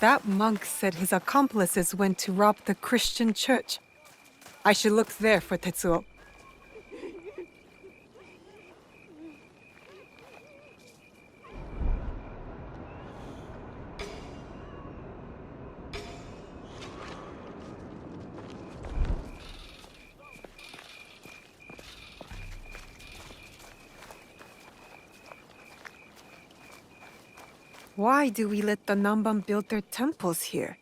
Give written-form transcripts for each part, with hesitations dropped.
That monk said his accomplices went to rob the Christian church. I should look there for Tetsuo. Why do we let the Namban build their temples here?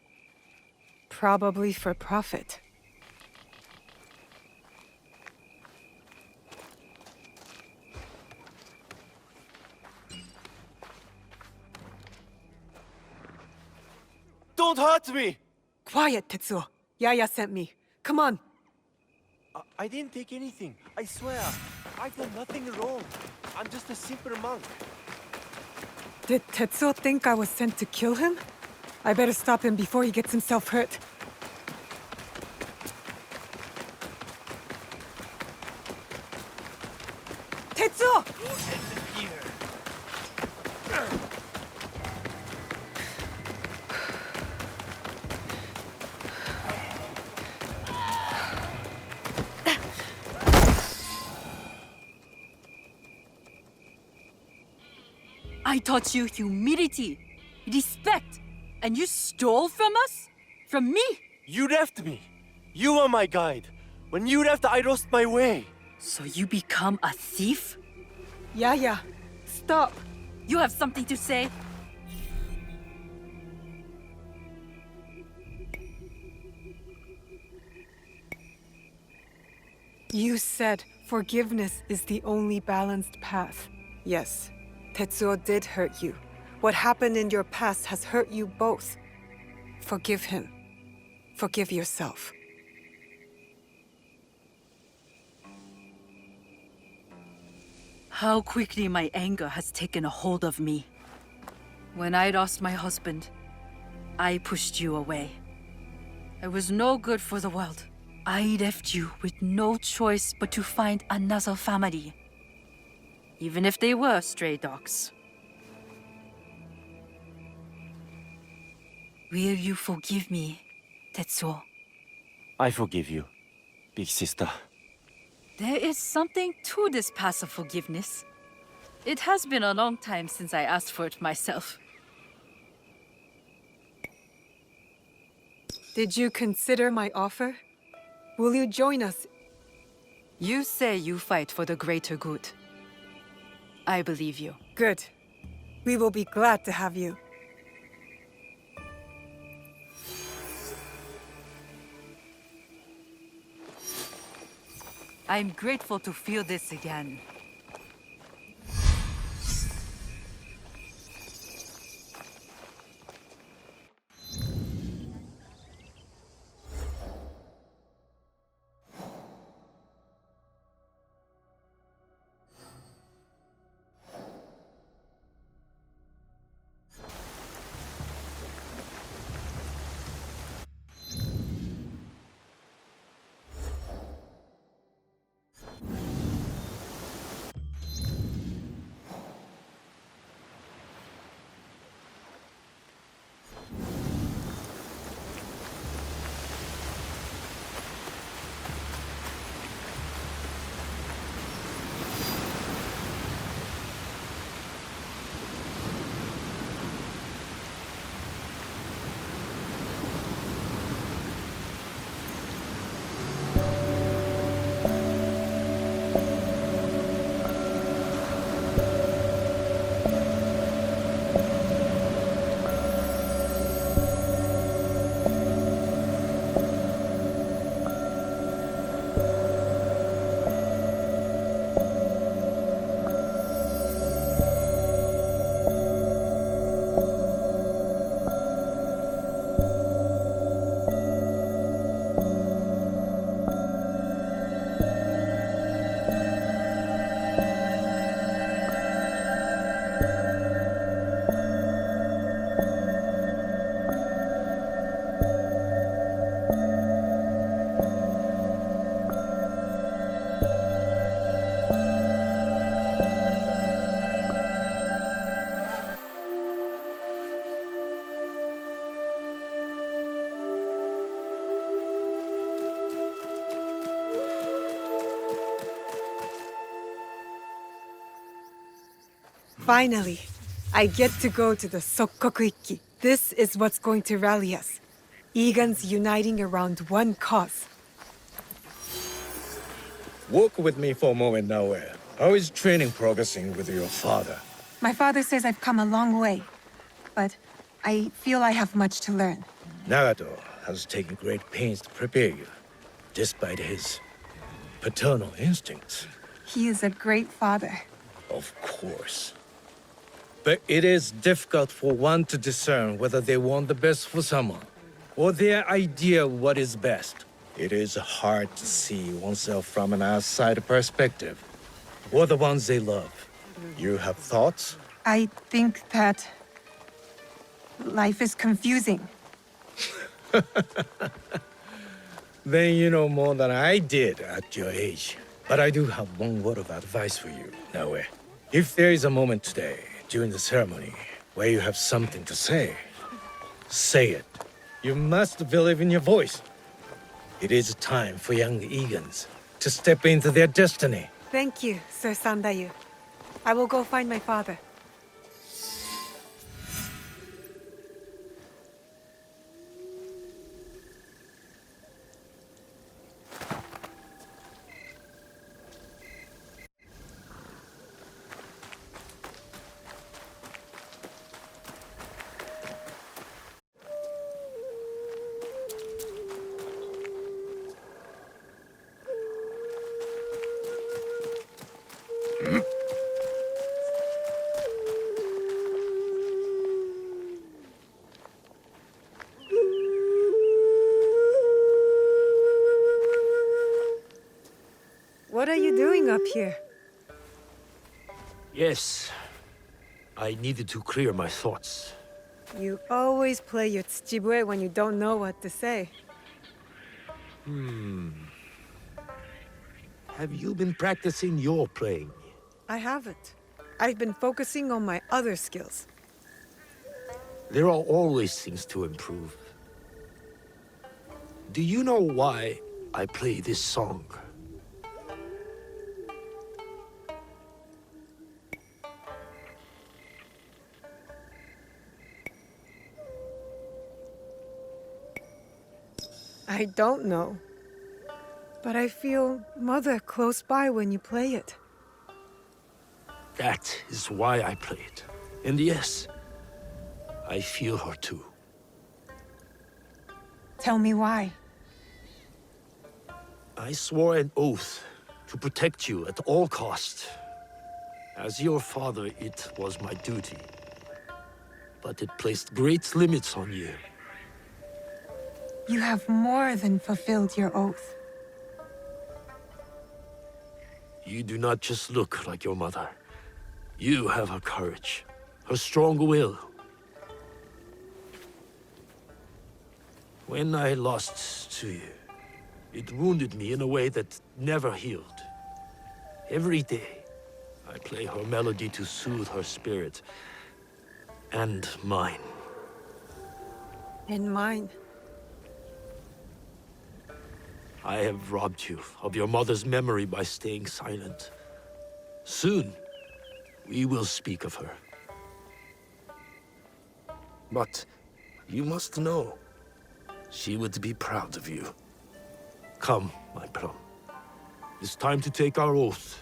Probably for profit. Don't hurt me! Quiet, Tetsuo. Yaya sent me. Come on. I didn't take anything, I swear. I've done nothing wrong. I'm just a simple monk. Did Tetsuo think I was sent to kill him? I better stop him before he gets himself hurt. Tetsuo! I taught you humility, respect, and you stole from us? From me? You left me. You were my guide. When you left, I lost my way. So you become a thief? Yaya, stop. You have something to say? You said forgiveness is the only balanced path. Yes, Tetsuo did hurt you. What happened in your past has hurt you both. Forgive him. Forgive yourself. How quickly my anger has taken a hold of me. When I lost my husband, I pushed you away. I was no good for the world. I left you with no choice but to find another family. Even if they were stray dogs. Will you forgive me, Tetsuo? I forgive you, big sister. There is something to this passive forgiveness. It has been a long time since I asked for it myself. Did you consider my offer? Will you join us? You say you fight for the greater good. I believe you. Good. We will be glad to have you. I'm grateful to feel this again. Finally, I get to go to the Sokkoku-ikki. This is what's going to rally us. Egans uniting around one cause. Walk with me for a moment, Naoe. How is training progressing with your father? My father says I've come a long way, but I feel I have much to learn. Nagato has taken great pains to prepare you, despite his paternal instincts. He is a great father. Of course. But it is difficult for one to discern whether they want the best for someone, or their idea of what is best. It is hard to see oneself from an outside perspective, or the ones they love. You have thoughts? I think that life is confusing. Then you know more than I did at your age. But I do have one word of advice for you, Naoe. If there is a moment today, during the ceremony, where you have something to say it. You must believe in your voice. It is time for young Egans to step into their destiny. Thank you, Sir Sandayu. I will go find my father. What are you doing up here? Yes. I needed to clear my thoughts. You always play your tsuchibue when you don't know what to say. Have you been practicing your playing? I haven't. I've been focusing on my other skills. There are always things to improve. Do you know why I play this song? I don't know. But I feel Mother close by when you play it. That is why I play it. And yes, I feel her too. Tell me why. I swore an oath to protect you at all costs. As your father, it was my duty. But it placed great limits on you. You have more than fulfilled your oath. You do not just look like your mother. You have her courage, her strong will. When I lost to you, it wounded me in a way that never healed. Every day, I play her melody to soothe her spirit. And mine. And mine. I have robbed you of your mother's memory by staying silent. Soon, we will speak of her. But you must know, she would be proud of you. Come, my plum. It's time to take our oath.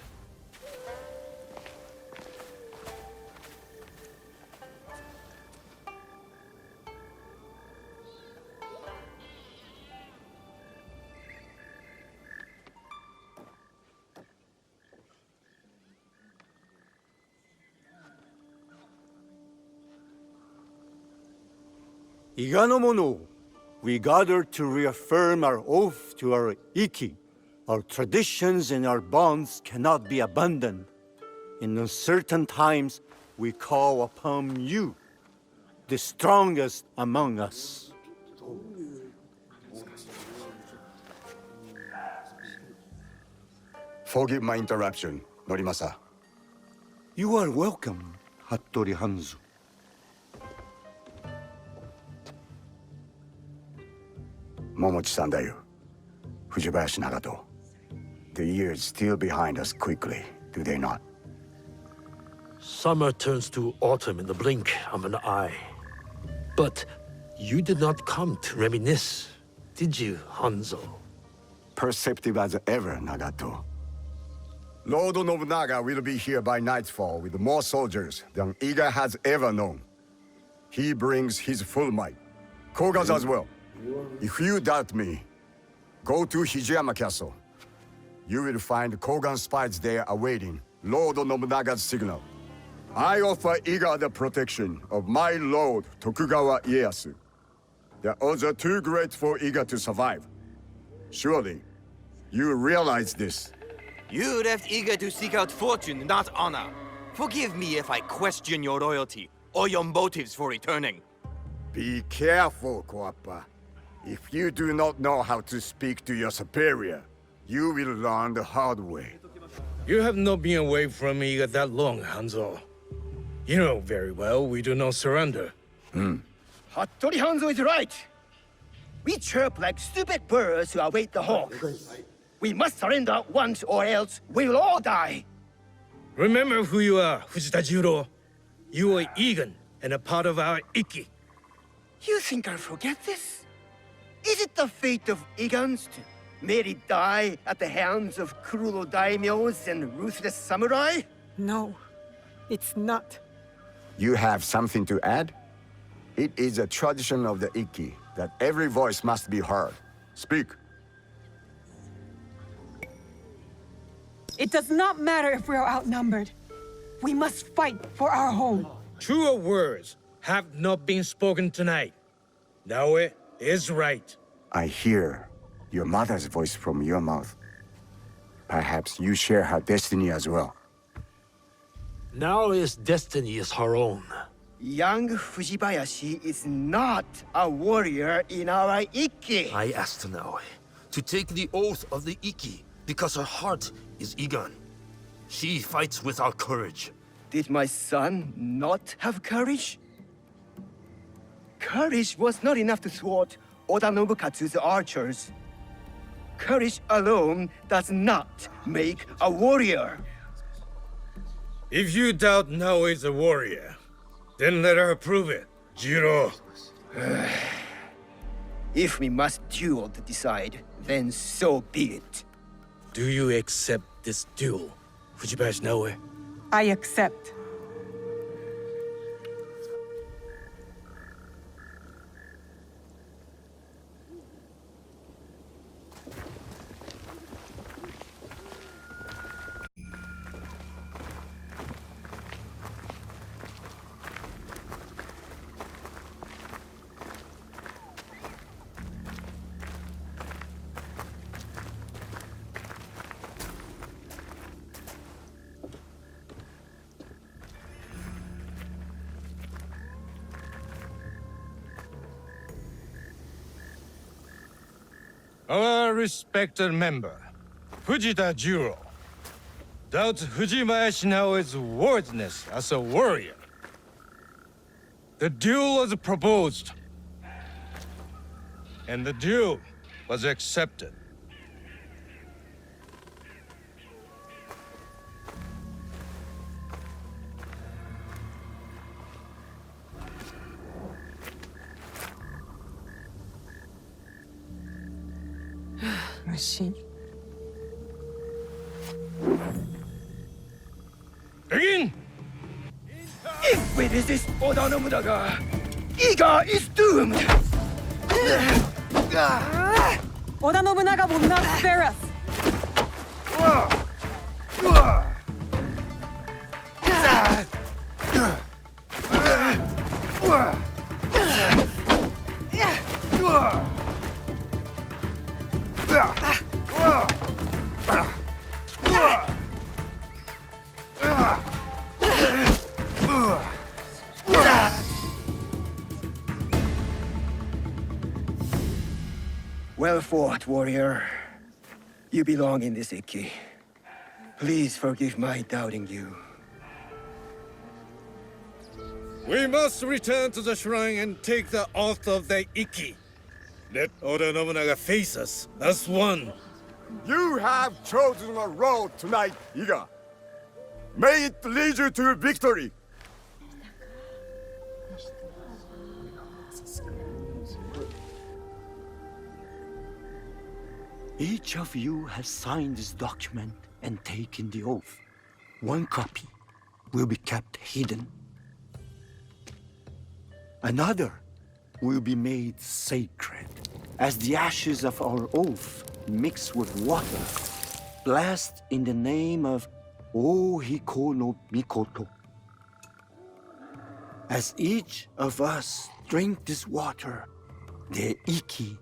Iganomono, we gather to reaffirm our oath to our Ikki. Our traditions and our bonds cannot be abandoned. In uncertain times, we call upon you, the strongest among us. Forgive my interruption, Norimasa. You are welcome, Hattori Hanzo. Momochi Sandayu, Fujibayashi Nagato. The years steal behind us quickly, do they not? Summer turns to autumn in the blink of an eye. But you did not come to reminisce, did you, Hanzo? Perceptive as ever, Nagato. Lord Nobunaga will be here by nightfall with more soldiers than Iga has ever known. He brings his full might. Koga's as well. If you doubt me, go to Hijiyama Castle. You will find Kogan spies there awaiting Lord Nobunaga's signal. I offer Iga the protection of my lord Tokugawa Ieyasu. The odds are too great for Iga to survive. Surely, you realize this. You left Iga to seek out fortune, not honor. Forgive me if I question your loyalty or your motives for returning. Be careful, Koappa. If you do not know how to speak to your superior, you will learn the hard way. You have not been away from me that long, Hanzo. You know very well we do not surrender. Hattori Hanzo is right. We chirp like stupid birds who await the hawk. We must surrender once or else we will all die. Remember who you are, Fujita Jiro. You are Egan and a part of our Ikki. You think I'll forget this? Is it the fate of Igans to merely die at the hands of cruel daimyos and ruthless samurai? No, it's not. You have something to add? It is a tradition of the Ikki that every voice must be heard. Speak. It does not matter if we are outnumbered. We must fight for our home. Truer words have not been spoken tonight. Naoe is right. I hear your mother's voice from your mouth. Perhaps you share her destiny as well. Naoe's destiny is her own. Young Fujibayashi is not a warrior in our Ikki. I asked Naoe to take the oath of the Ikki because her heart is Igan. She fights without courage. Did my son not have courage? Courage was not enough to thwart Oda Nobukatsu's archers. Courage alone does not make a warrior. If you doubt Naoe is a warrior, then let her prove it, Jiro. If we must duel to decide, then so be it. Do you accept this duel, Fujibayashi Naoe? I accept. Our respected member, Fujita Jiro, doubts Fujibayashi Naoe's worthiness as a warrior. The duel was proposed, and the duel was accepted. Machine. Begin! If we resist Oda Nobunaga, Iga is doomed! Oda Nobunaga will not spare us. Well fought, warrior. You belong in this Ikki. Please forgive my doubting you. We must return to the shrine and take the oath of the Ikki. Let Oda Nobunaga face us as one. You have chosen a road tonight, Iga. May it lead you to victory! Each of you has signed this document and taken the oath. One copy will be kept hidden. Another will be made sacred, as the ashes of our oath mixed with water, blessed in the name of Ohiko no Mikoto. As each of us drink this water, the Iki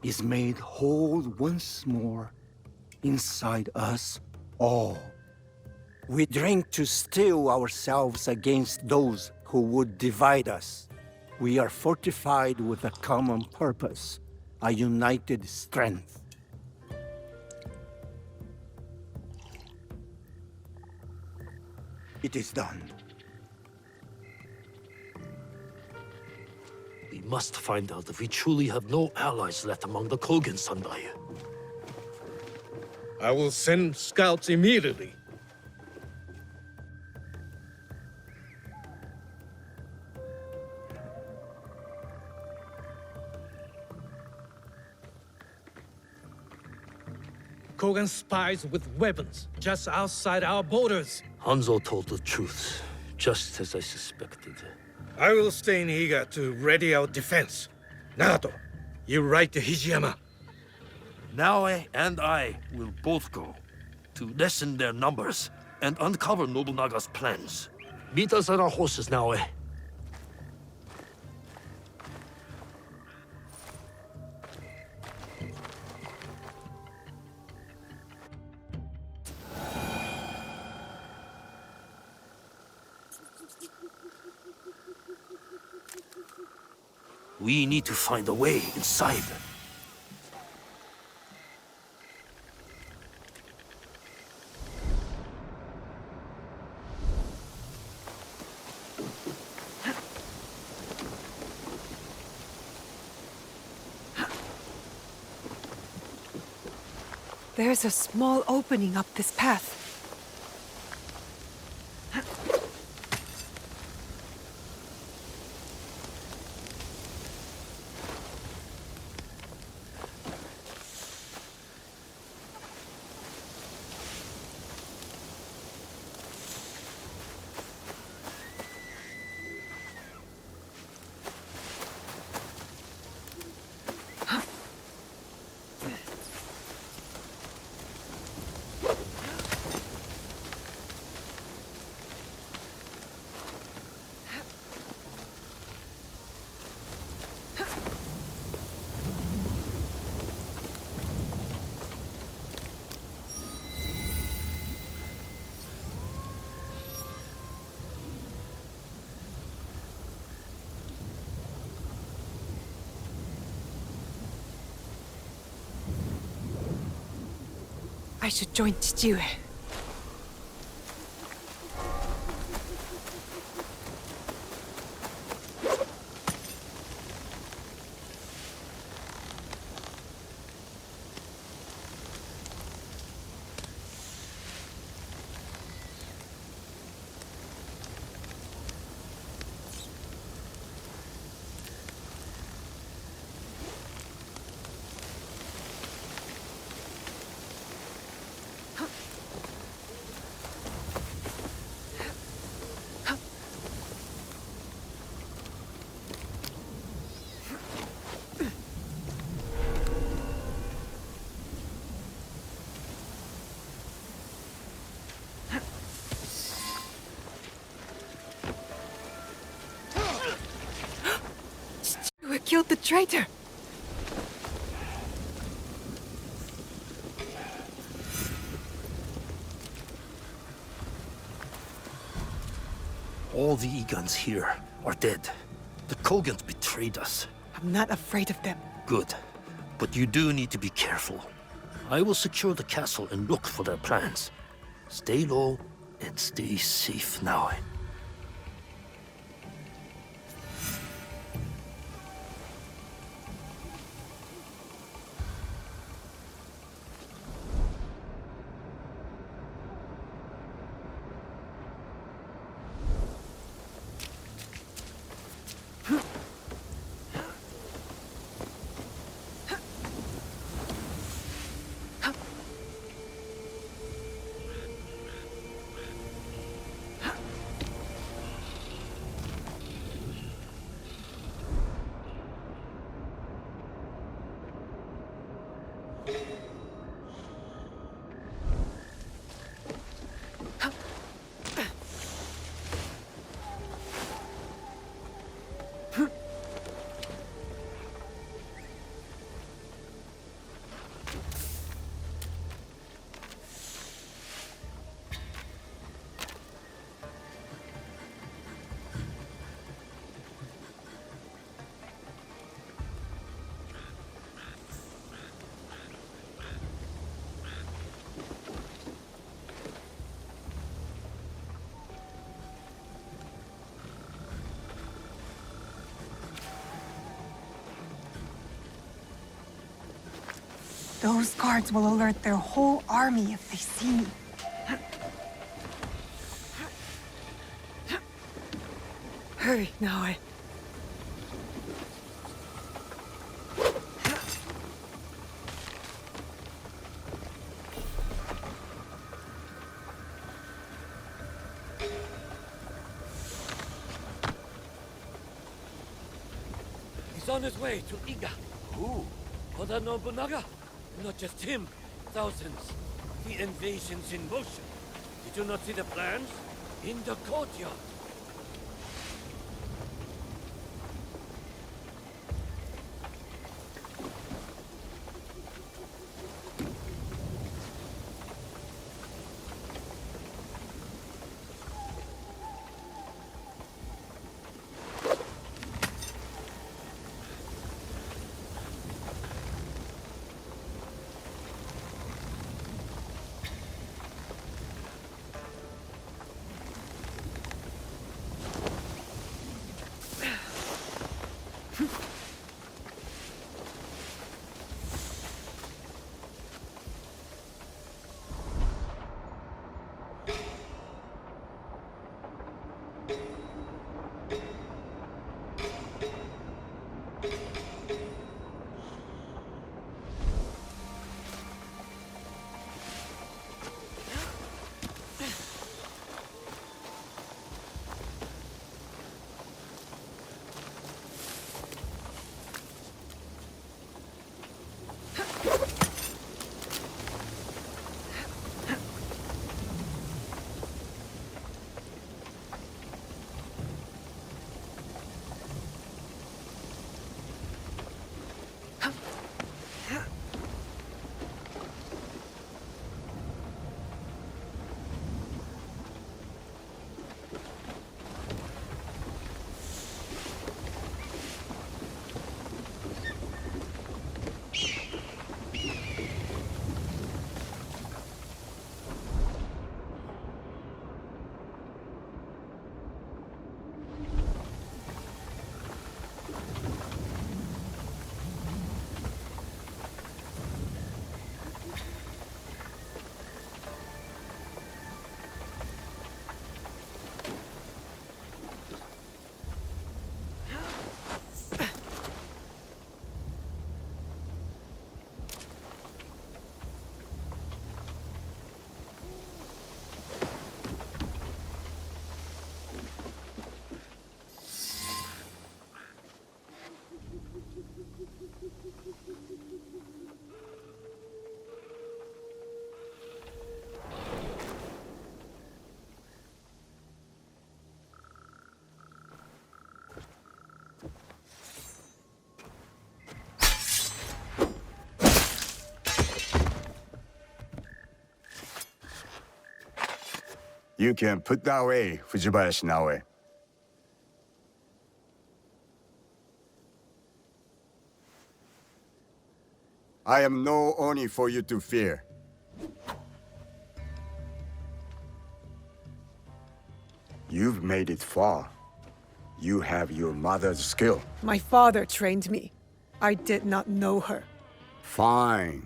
is made whole once more inside us all. We drink to steel ourselves against those who would divide us. We are fortified with a common purpose, a united strength. It is done. We must find out if we truly have no allies left among the Kogan Sandai. I will send scouts immediately. Kogan spies with weapons just outside our borders. Hanzo told the truth, just as I suspected. I will stay in Iga to ready our defense. Nagato, you ride to Hijiyama. Naoe and I will both go to lessen their numbers and uncover Nobunaga's plans. Meet us at our horses, Naoe. We need to find a way inside. There's a small opening up this path. I should join Chichiue. Who killed the traitor? All the Egons here are dead. The Kogans betrayed us. I'm not afraid of them. Good. But you do need to be careful. I will secure the castle and look for their plans. Stay low and stay safe now. Those guards will alert their whole army if they see me. Hurry, Naoe. He's on his way to Iga. Who? Oda Nobunaga? Not just him. Thousands. The invasion's in motion. Did you not see the plans? In the courtyard. You can put that away, Fujibayashi Naoe. I am no Oni for you to fear. You've made it far. You have your mother's skill. My father trained me. I did not know her. Fine.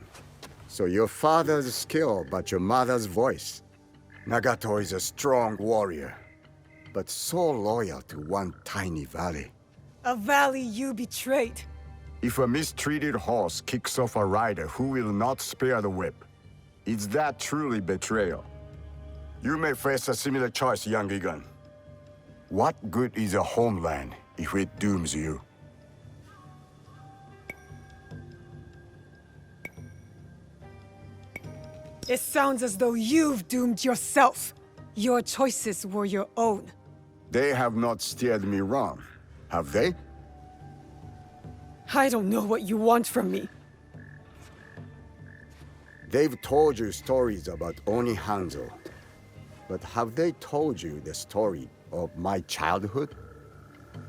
So your father's skill, but your mother's voice. Nagato is a strong warrior, but so loyal to one tiny valley. A valley you betrayed. If a mistreated horse kicks off a rider who will not spare the whip, is that truly betrayal? You may face a similar choice, young Egan. What good is a homeland if it dooms you? It sounds as though you've doomed yourself. Your choices were your own. They have not steered me wrong, have they? I don't know what you want from me. They've told you stories about Oni Hanzo, but have they told you the story of my childhood?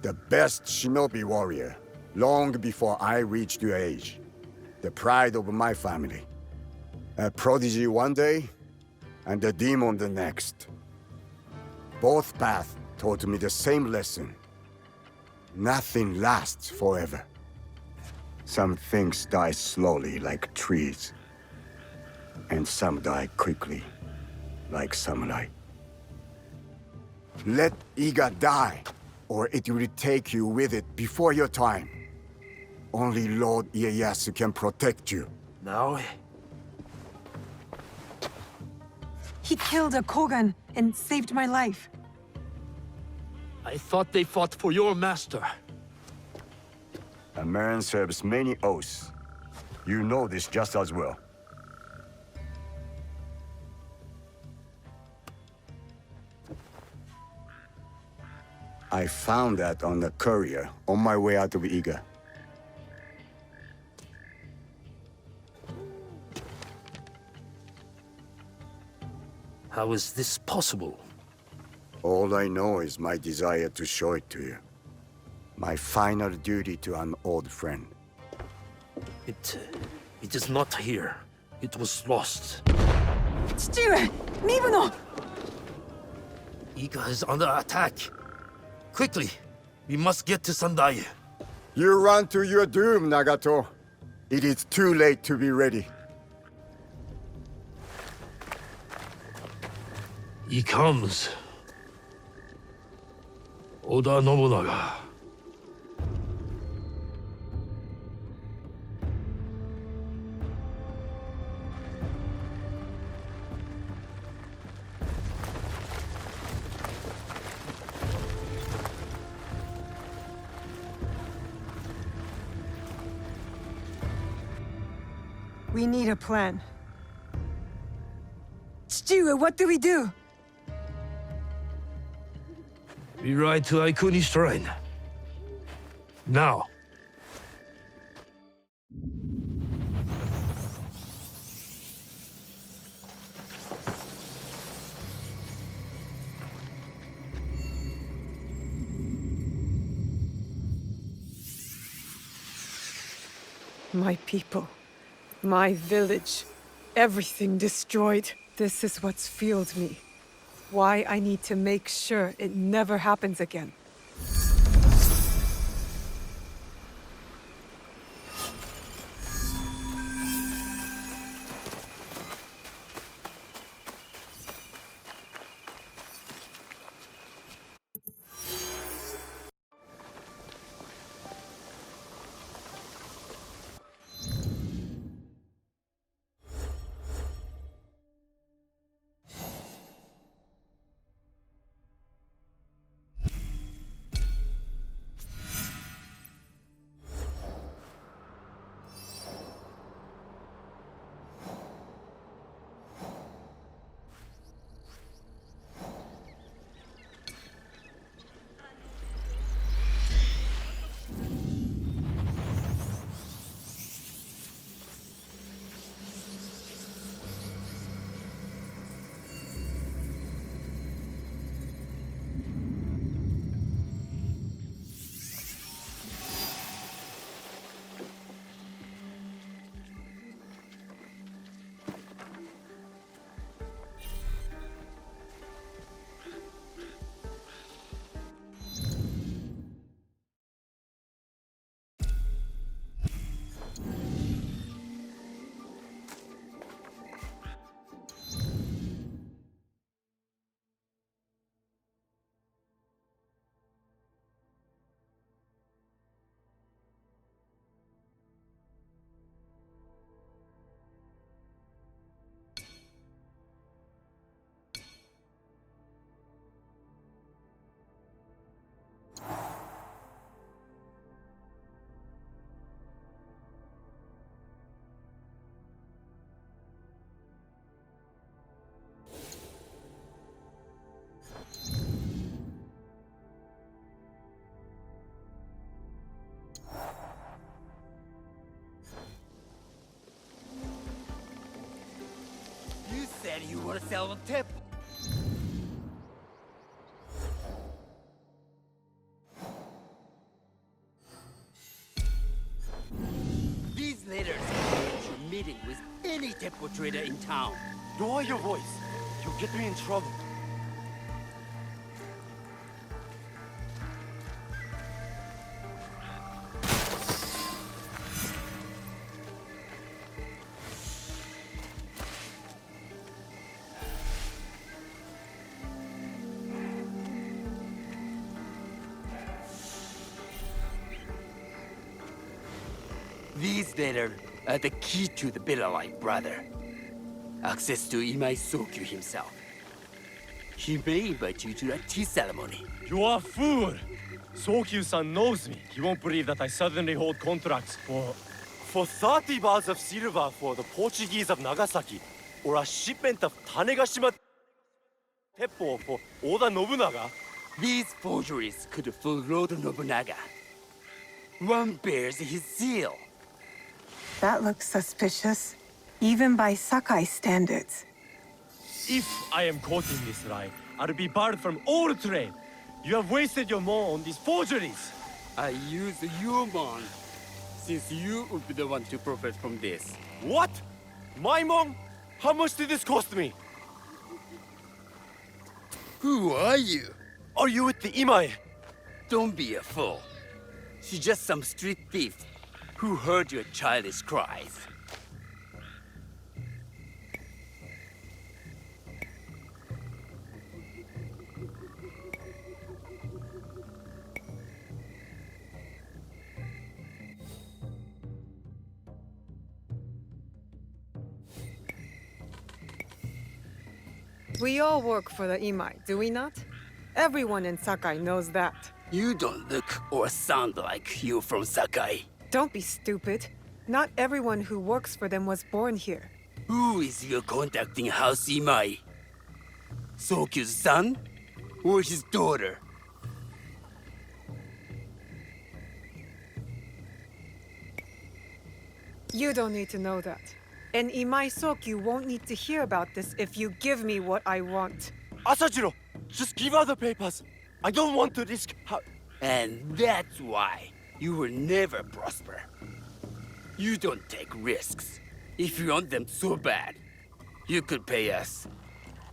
The best Shinobi warrior, long before I reached your age. The pride of my family. A prodigy one day, and a demon the next. Both paths taught me the same lesson. Nothing lasts forever. Some things die slowly like trees. And some die quickly, like samurai. Let Iga die, or it will take you with it before your time. Only Lord Ieyasu can protect you. Naoe? He killed a Kogan and saved my life. I thought they fought for your master. A man serves many oaths. You know this just as well. I found that on the courier on my way out of Iga. How is this possible? All I know is my desire to show it to you. My final duty to an old friend. It is not here. It was lost. 父上、身分の。Iga is under attack. Quickly, we must get to Sandai. You run to your doom, Nagato. It is too late to be ready. He comes. Oda Nobunaga. We need a plan. 父上、what do we do? We ride to Aikuni Shrine. Now. My people, my village, everything destroyed. This is what's fueled me. Why I need to make sure it never happens again. You said you were sell a tip. These letters arrange your meeting with any temple trader in town. Lower your voice. You'll get me in trouble. These letters are the key to the better life, brother. Access to Imai Sokyu himself. He may invite you to a tea ceremony. You are a fool! Sokyu-san knows me. He won't believe that I suddenly hold contracts for 30 bars of silver for the Portuguese of Nagasaki, or a shipment of Tanegashima Teppo for Oda Nobunaga. These forgeries could fool Lord Nobunaga. One bears his seal. That looks suspicious, even by Sakai standards. If I am caught in this lie, I'll be barred from all trade. You have wasted your mon on these forgeries. I use your mon, since you would be the one to profit from this. What? My mon? How much did this cost me? Who are you? Are you with the Imai? Don't be a fool. She's just some street thief who heard your childish cries. We all work for the Imai, do we not? Everyone in Sakai knows that. You don't look or sound like you from Sakai. Don't be stupid. Not everyone who works for them was born here. Who is your contacting House Imai? Sokyu's son? Or his daughter? You don't need to know that. And Imai Sokyu won't need to hear about this if you give me what I want. Asajiro, just give her the papers. I don't want to risk And that's why you will never prosper. You don't take risks. If you want them so bad, you could pay us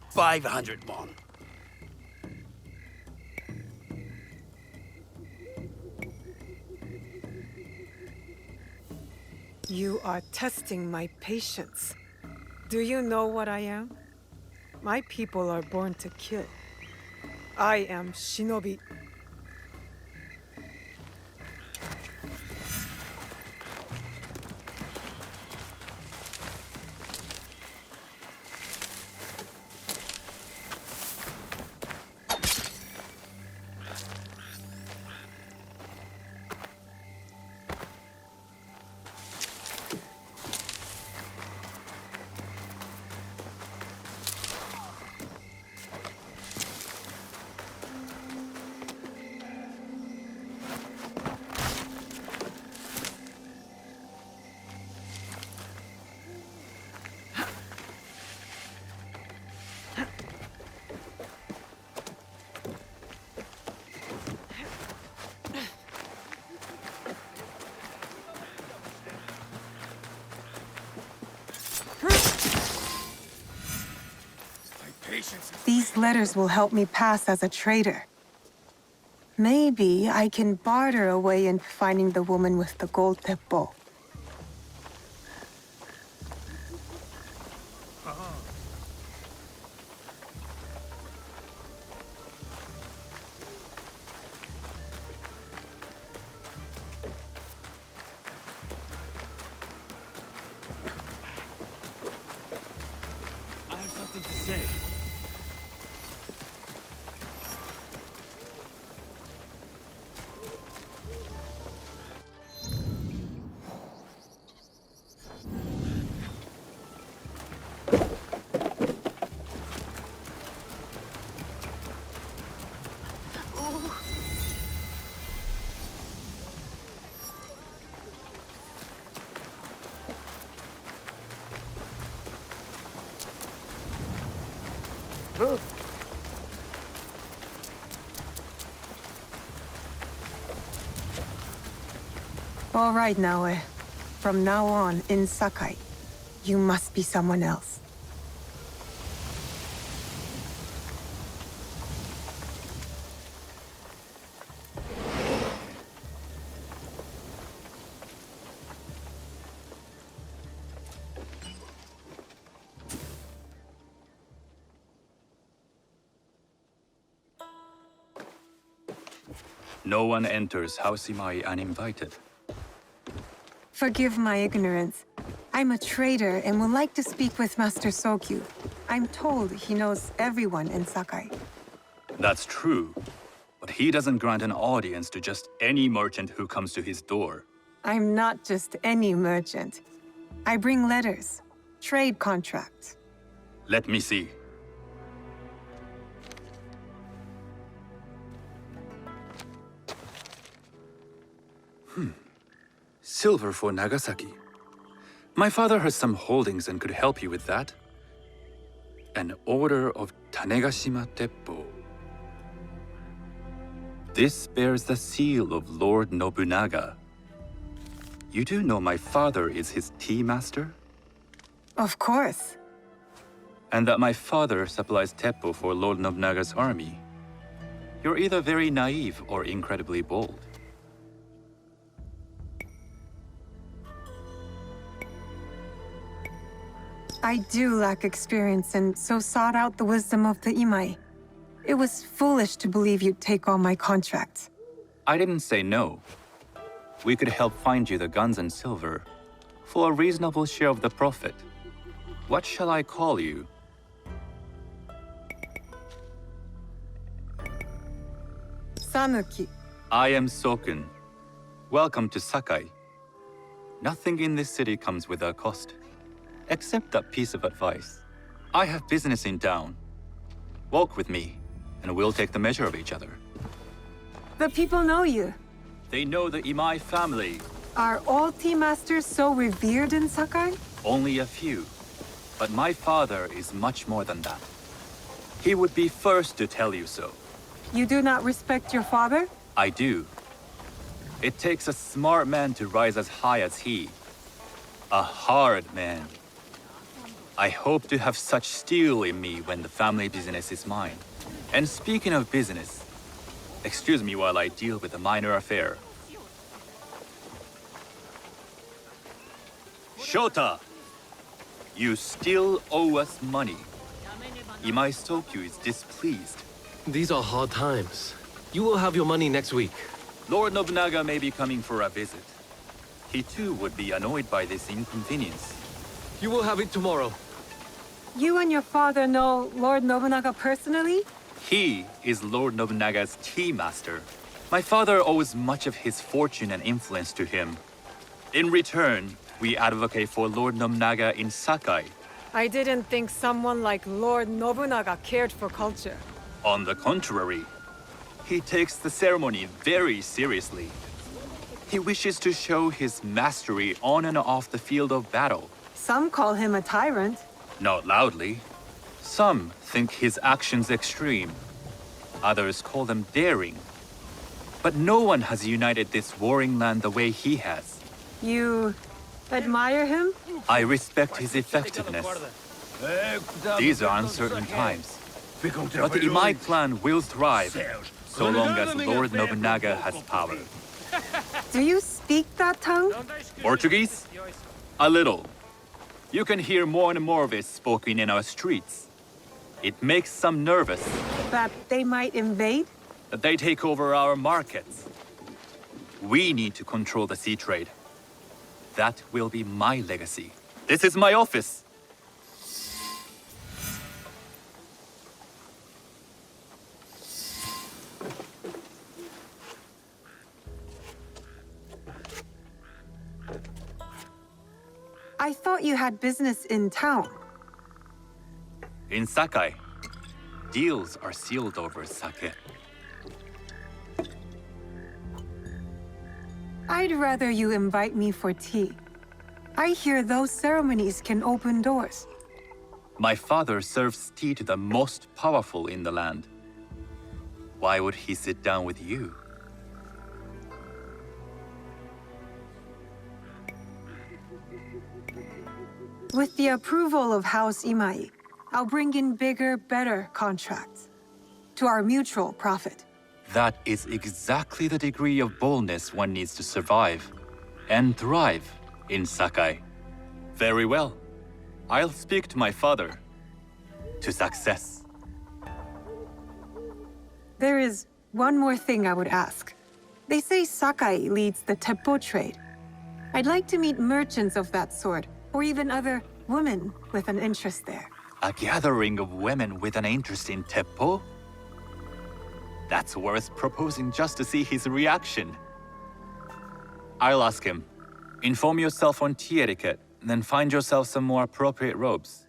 500 won. You are testing my patience. Do you know what I am? My people are born to kill. I am Shinobi. These letters will help me pass as a traitor. Maybe I can barter a way into finding the woman with the gold teppo. I have something to say. All right, Naoe. From now on, in Sakai, you must be someone else. No one enters House Imai uninvited. Forgive my ignorance. I'm a trader and would like to speak with Master Sokyu. I'm told he knows everyone in Sakai. That's true. But he doesn't grant an audience to just any merchant who comes to his door. I'm not just any merchant. I bring letters, trade contracts. Let me see. Silver for Nagasaki. My father has some holdings and could help you with that. An order of Tanegashima Teppo. This bears the seal of Lord Nobunaga. You do know my father is his tea master? Of course. And that my father supplies Teppo for Lord Nobunaga's army. You're either very naive or incredibly bold. I do lack experience and so sought out the wisdom of the Imai. It was foolish to believe you'd take all my contracts. I didn't say no. We could help find you the guns and silver for a reasonable share of the profit. What shall I call you? Sanuki. I am Sokun. Welcome to Sakai. Nothing in this city comes without cost. Except that piece of advice. I have business in town. Walk with me, and we'll take the measure of each other. The people know you. They know the Imai family. Are all tea masters so revered in Sakai? Only a few. But my father is much more than that. He would be first to tell you so. You do not respect your father? I do. It takes a smart man to rise as high as he. A hard man. I hope to have such steel in me when the family business is mine. And speaking of business, excuse me while I deal with a minor affair. Shota! You still owe us money. Imai Sokyu is displeased. These are hard times. You will have your money next week. Lord Nobunaga may be coming for a visit. He too would be annoyed by this inconvenience. You will have it tomorrow. You and your father know Lord Nobunaga personally? He is Lord Nobunaga's tea master. My father owes much of his fortune and influence to him. In return, we advocate for Lord Nobunaga in Sakai. I didn't think someone like Lord Nobunaga cared for culture. On the contrary, he takes the ceremony very seriously. He wishes to show his mastery on and off the field of battle. Some call him a tyrant. Not loudly. Some think his actions extreme. Others call them daring. But no one has united this warring land the way he has. You admire him? I respect his effectiveness. These are uncertain times. But the Imai clan will thrive, so long as Lord Nobunaga has power. Do you speak that tongue? Portuguese? A little. You can hear more and more of it spoken in our streets. It makes some nervous. That they might invade? That they take over our markets. We need to control the sea trade. That will be my legacy. This is my office. I thought you had business in town. In Sakai, deals are sealed over sake. I'd rather you invite me for tea. I hear those ceremonies can open doors. My father serves tea to the most powerful in the land. Why would he sit down with you? With the approval of House Imai, I'll bring in bigger, better contracts. To our mutual profit. That is exactly the degree of boldness one needs to survive and thrive in Sakai. Very well. I'll speak to my father. To success. There is one more thing I would ask. They say Sakai leads the Teppo trade. I'd like to meet merchants of that sort, or even other women with an interest there. A gathering of women with an interest in Teppo? That's worth proposing just to see his reaction. I'll ask him. Inform yourself on tea etiquette, then find yourself some more appropriate robes.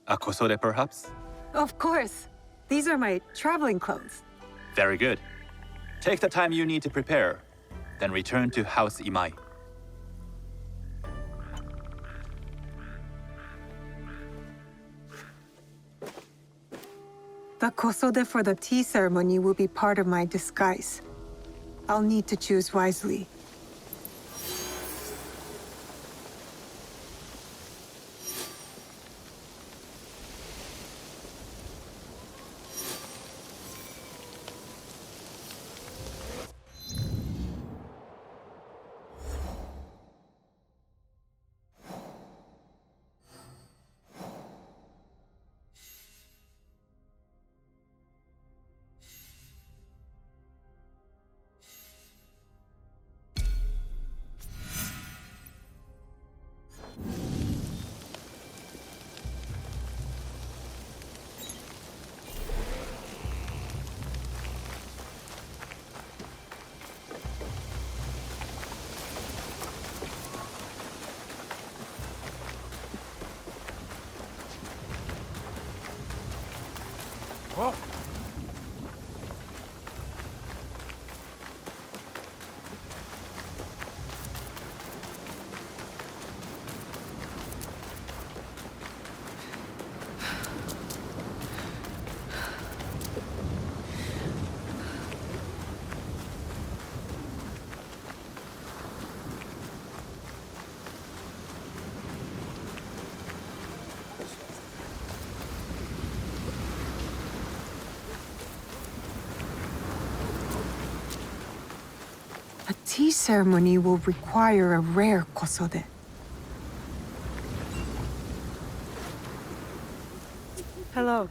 A kosode, perhaps? Of course. These are my traveling clothes. Very good. Take the time you need to prepare, then return to House Imai. The kosode for the tea ceremony will be part of my disguise. I'll need to choose wisely. A tea ceremony will require a rare kosode. Hello.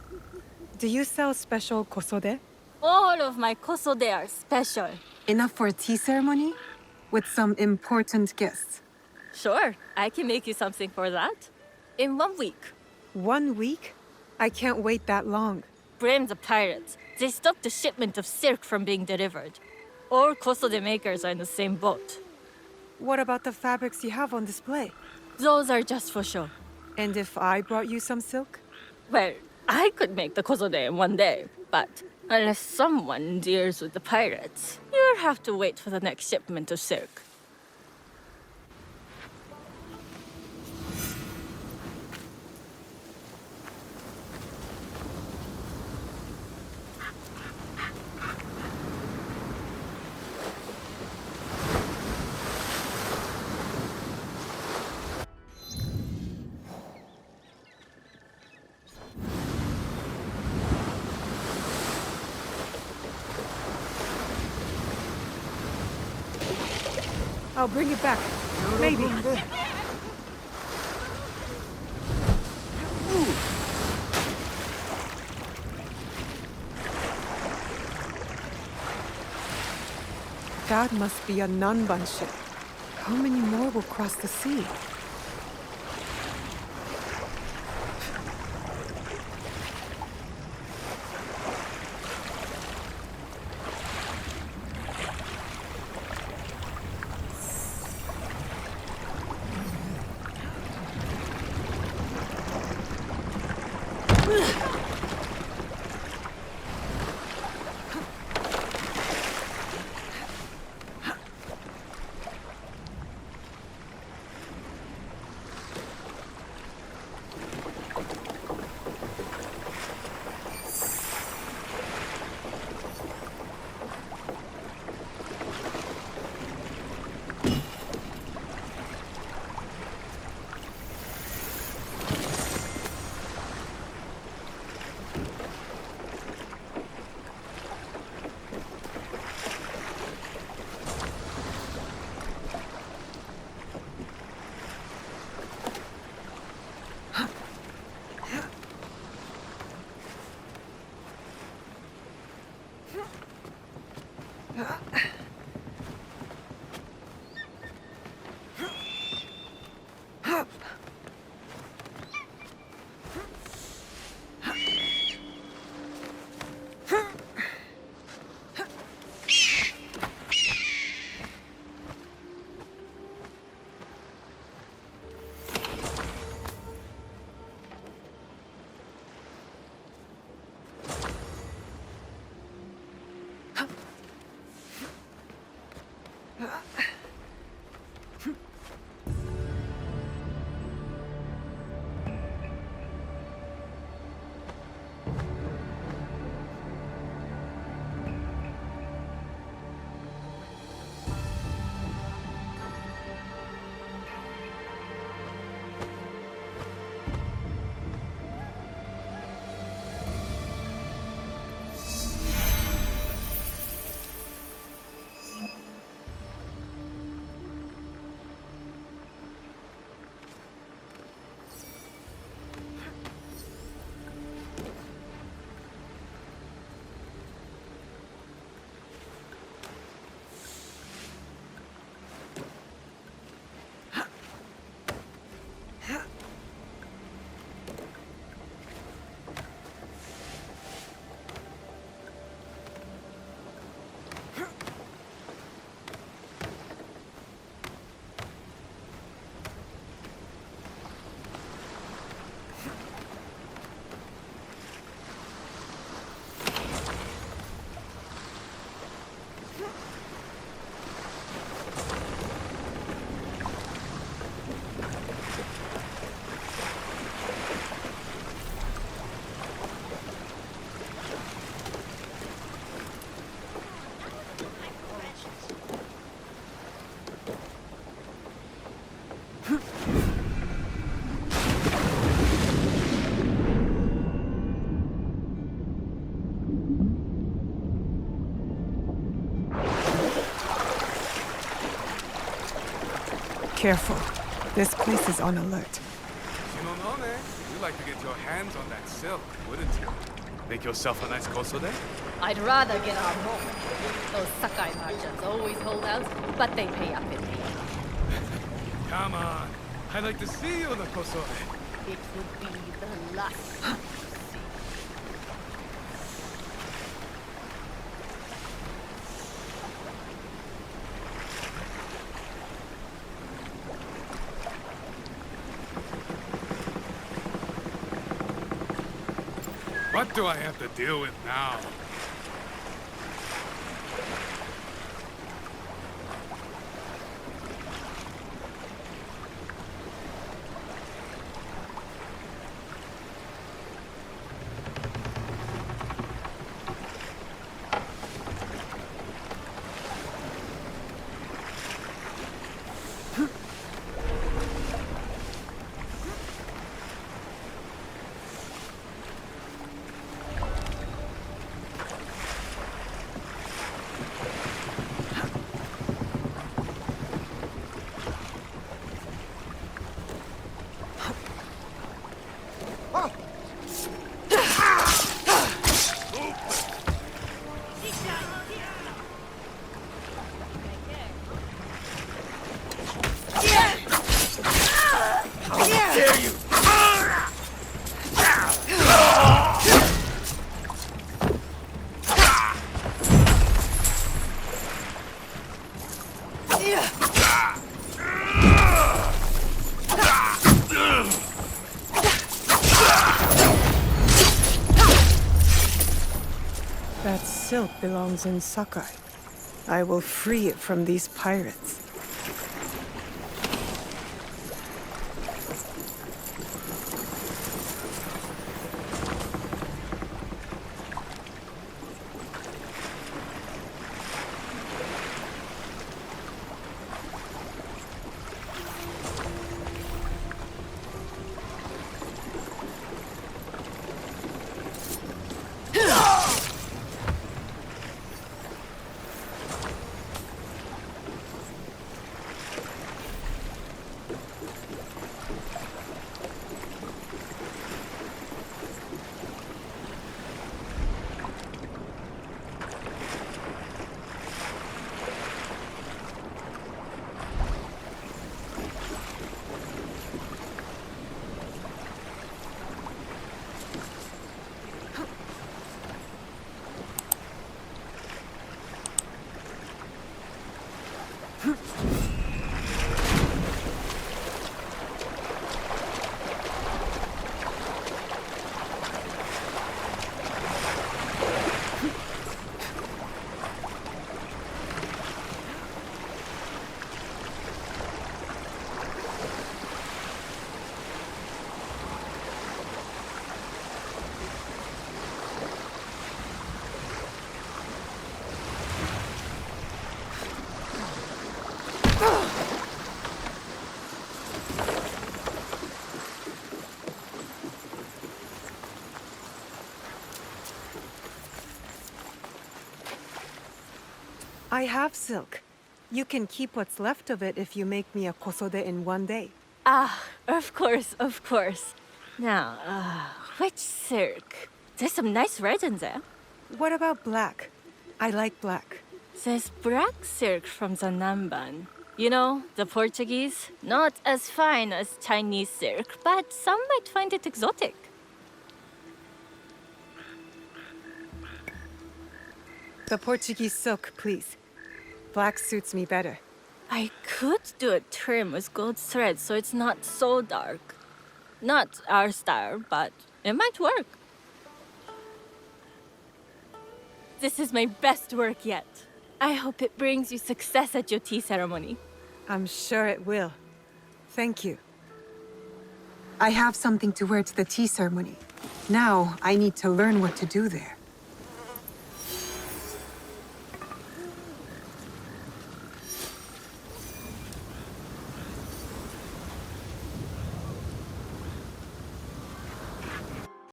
Do you sell special kosode? All of my kosode are special. Enough for a tea ceremony? With some important guests. Sure, I can make you something for that. In 1 week. 1 week? I can't wait that long. Blame the pirates. They stopped the shipment of silk from being delivered. All kosode makers are in the same boat. What about the fabrics you have on display? Those are just for show. And if I brought you some silk? Well, I could make the kosode in 1 day, but unless someone deals with the pirates, you'll have to wait for the next shipment of silk. I'll bring it back. Maybe. That must be a Nanban ship. How many more will cross the sea? Careful. This place is on alert. Naoe, you'd like to get your hands on that silk, wouldn't you? Make yourself a nice kosode? I'd rather get our home. Those Sakai merchants always hold out, but they pay up in the end. Come on. I'd like to see you in a kosode. It would be the last. What do I have to deal with now? That silk belongs in Sakai. I will free it from these pirates. I have silk. You can keep what's left of it if you make me a kosode in one day. Ah, of course, of course. Now, which silk? There's some nice red in there. What about black? I like black. There's black silk from the Namban. You know, the Portuguese. Not as fine as Chinese silk, but some might find it exotic. The Portuguese silk, please. Black suits me better. I could do a trim with gold thread so it's not so dark. Not our style, but it might work. This is my best work yet. I hope it brings you success at your tea ceremony. I'm sure it will. Thank you. I have something to wear to the tea ceremony. Now, I need to learn what to do there.